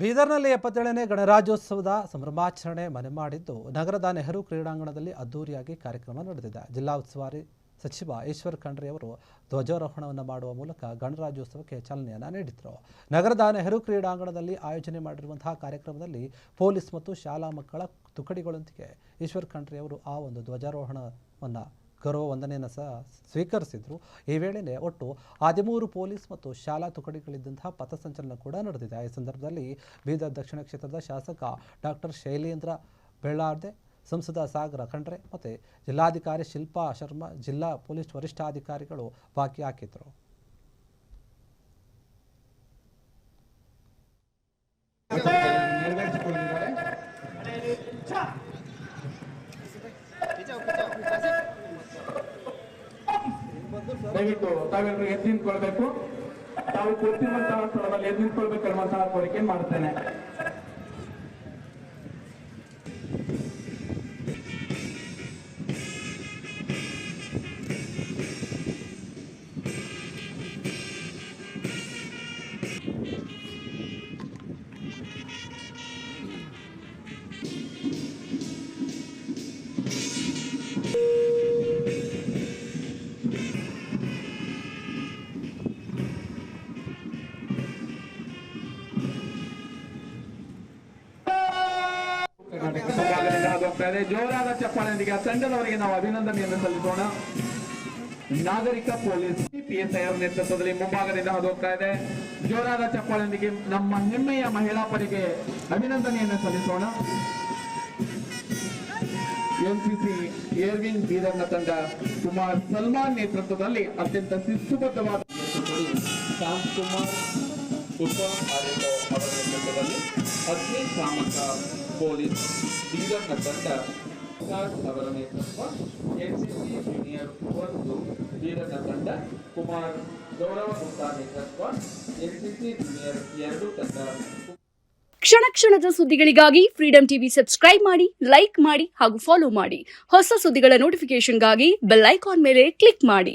ಬೀದರ್ನಲ್ಲಿ 77ನೇ ಗಣರಾಜ್ಯೋತ್ಸವದ ಸಂಭ್ರಮಾಚರಣೆ ಮನೆ ಮಾಡಿದ್ದು ನಗರದ ನೆಹರು ಕ್ರೀಡಾಂಗಣದಲ್ಲಿ ಅದ್ದೂರಿಯಾಗಿ ಕಾರ್ಯಕ್ರಮ ನಡೆದಿದೆ. ಜಿಲ್ಲಾ ಉಸ್ತುವಾರಿ ಸಚಿವ ಈಶ್ವರ್ ಖಂಡ್ರೆ ಅವರು ಧ್ವಜಾರೋಹಣವನ್ನು ಮಾಡುವ ಮೂಲಕ ಗಣರಾಜ್ಯೋತ್ಸವಕ್ಕೆ ಚಾಲನೆಯನ್ನು ನೀಡಿದರು. ನಗರದ ನೆಹರು ಕ್ರೀಡಾಂಗಣದಲ್ಲಿ ಆಯೋಜನೆ ಮಾಡಿರುವಂತಹ ಕಾರ್ಯಕ್ರಮದಲ್ಲಿ ಪೊಲೀಸ್ ಮತ್ತು ಶಾಲಾ ಮಕ್ಕಳ ತುಕಡಿಗಳೊಂದಿಗೆ ಈಶ್ವರ್ ಖಂಡ್ರೆ ಅವರು ಆ ಒಂದು ಧ್ವಜಾರೋಹಣವನ್ನು ಗೌರವ ವಂದನೆಯನ್ನು ಸಹ ಸ್ವೀಕರಿಸಿದರು. ಈ ವೇಳೆಯೇ ಒಟ್ಟು 13 ಪೊಲೀಸ್ ಮತ್ತು ಶಾಲಾ ತುಕಡಿಗಳಿದ್ದಂತಹ ಪಥಸಂಚಲನ ಕೂಡ ನಡೆದಿದೆ. ಈ ಸಂದರ್ಭದಲ್ಲಿ ಬೀದರ್ ದಕ್ಷಿಣ ಕ್ಷೇತ್ರದ ಶಾಸಕ ಡಾಕ್ಟರ್ ಶೈಲೇಂದ್ರ ಬೆಳ್ಳಾರ್ದೆ, ಸಂಸದ ಸಾಗರ ಖಂಡ್ರೆ ಮತ್ತು ಜಿಲ್ಲಾಧಿಕಾರಿ ಶಿಲ್ಪಾ ಶರ್ಮಾ, ಜಿಲ್ಲಾ ಪೊಲೀಸ್ ವರಿಷ್ಠಾಧಿಕಾರಿಗಳು ಭಾಗಿಯಾಗಿದ್ದರು. ದಯವಿಟ್ಟು ತಾವೆಲ್ಲರೂ ಎದ್ದು ನಿಂತ್ಕೊಳ್ಬೇಕು. ತಾವು ಕೂತಿರುವಂತಹ ಸ್ಥಳದಲ್ಲಿ ಎದ್ದು ನಿಂತ್ಕೊಳ್ಬೇಕು ಅನ್ನುವಂತಹ ಕೋರಿಕೆ ಮಾಡ್ತೇನೆ. ಜೋರಾದ ಚಪ್ಪಾಳೆಯೊಂದಿಗೆ ತಂಡದವರಿಗೆ ನಾವು ಅಭಿನಂದನೆಯನ್ನು ಸಲ್ಲಿಸೋಣ. ನಾಗರಿಕ ಪೊಲೀಸ್ PSI ನೇತೃತ್ವದಲ್ಲಿ ಮುಂಭಾಗದಿಂದ ಹಾದು ಹೋಗ್ತಾ ಇದೆ. ಜೋರಾದ ಚಪ್ಪಾಳೆಯೊಂದಿಗೆ ನಮ್ಮ ಹೆಮ್ಮೆಯ ಮಹಿಳಾ ಪಡೆಗೆ ಅಭಿನಂದನೆಯನ್ನು ಸಲ್ಲಿಸೋಣ. NCC ಏರ್ವಿನ್ ಬೀದರ್ನ ತಂಡ ಕುಮಾರ್ ಸಲ್ಮಾನ್ ನೇತೃತ್ವದಲ್ಲಿ ಅತ್ಯಂತ ಶಿಸ್ತುಬದ್ಧವಾದ ಶಾಂತ್ ಕುಮಾರ್ ಉಪ ಆಡಳಿತ ಅವರ ನೇತೃತ್ವದಲ್ಲಿ ಅಗ್ನಿಶಾಮಕ ಪೊಲೀಸ್ ಬೀದರ್ನ ತಂಡ ಅವರ ನೇತೃತ್ವ, NCC ಜೂನಿಯರ್ 1 ಬೀದರ್ನ ತಂಡ ಕುಮಾರ್ ಗೌರವ ಗುಪ್ತಾ ನೇತೃತ್ವ, NCC ಜೂನಿಯರ್ 2 ತಂಡ. ಕ್ಷಣ ಕ್ಷಣದ ಸುದ್ದಿಗಳಿಗಾಗಿ ಫ್ರೀಡಂ ಟಿವಿ ಸಬ್ಸ್ಕ್ರೈಬ್ ಮಾಡಿ, ಲೈಕ್ ಮಾಡಿ ಹಾಗೂ ಫಾಲೋ ಮಾಡಿ. ಹೊಸ ಸುದ್ದಿಗಳ ನೋಟಿಫಿಕೇಶನ್ಗಾಗಿ ಬೆಲ್ ಐಕಾನ್ ಮೇಲೆ ಕ್ಲಿಕ್ ಮಾಡಿ.